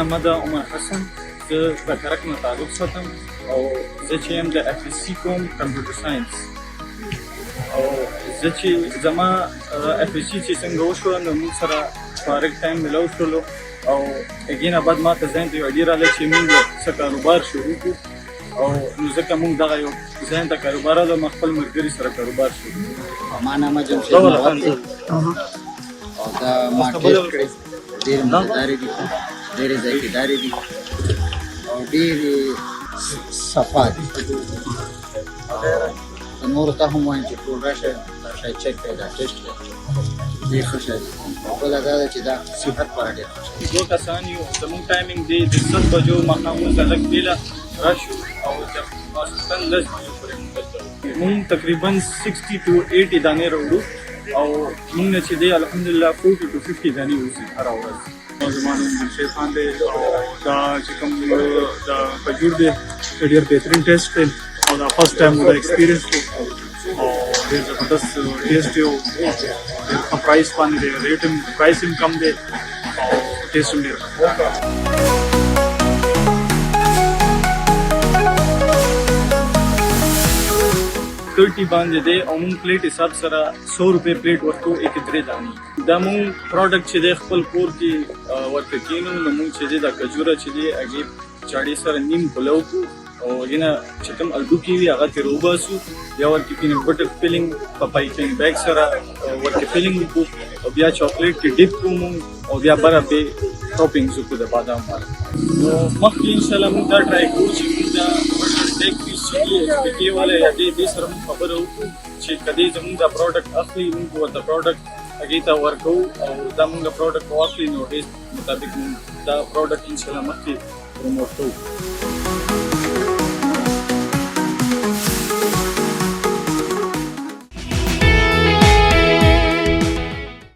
نامه ده عمر حسن. زه د کرک نه تعلق ساتم او زه چې یم د FSC کوم کمپیوټر ساینس. او زه چې زما FSC چې څنګه وشوه نو موږ سره فارغ ټایم میلاو شولو او اګینه بعد ما ته ذهن ته یو اډیا راغله چې موږ څه کاروبار شروع کړو او نو ځکه موږ دغه یو ذهن ته کاروبار راغله ما خپل ملګري سره کاروبار شروع کړو. ما نامه جمشید نواب دی او دا ما ټیسټ کړی ډېرې مزیدارې دي ډېرې ذایقه‌دارې دي او ډېرې صفا دي. نورو ته هم وایم چې ټول راشئ دا شی چک کړئ دا ټیسټ کړئ ډېر ښه شی دی. بله دا ده چې دا صحت لپاره ډېر ښه شی دی. دوه کسان یو زموږ ټایمینګ دی د 7 بجو ماښام موږ لږ بیله راشو او د ماسپښین 10 بجو پورې موږ تقریبا 60 to 80 دانې راوړو او موږ نه چې دی الحمدلله 40 to 50 دانې وځي هره ورځ. زما نوم جمشید خان دی او دا چې کوم دا کجور دی ډېر بهترین ټیسټ دی او دا فرست ټایم مو دا ایکسپیرینس دی او ډېر زبردست ټیسټ دی او ډېر ښه پرایس باندې دی ریټ هم پرایس هم کم دی او ټیسټ هم ډېر ښه. 30 باندې دی او مونږ پلیټ حساب سره 100 روپے پلیټ ورکو 1 دانې. دا مونږ پروډکټ چې دی خپل کور کې ورته کینو نو مونږ چې دی دا کجوره چې دی هغې چاړې سره نیم پلو کو او هغې نه چې کوم الډوکي وي هغه ترې وباسو بیا ورکې پینټ بټر فیلینګ په پایپینګ بیګ سره ورکې فیلینګ وکړو او بیا چاکلیټ کې ډیپ کړو مونږ او بیا بره پې ټاپینګز وکړو د بادام باندې. نو مخکې انشاءالله مونږ دا ټرای کوو چې مونږ دا ټیک پیس چې دی SPK والا یا دې سره مونږ خبره وکړو چې که دې زمونږ دا پروډکټ اخلي مونږ ورته پروډکټ هغې ته ورکوو او دا مونږ پروډکټ واخلي نو ټیسټ مطابق مونږ دا پروډکټ انشاءالله مخکې پروموټ کوو.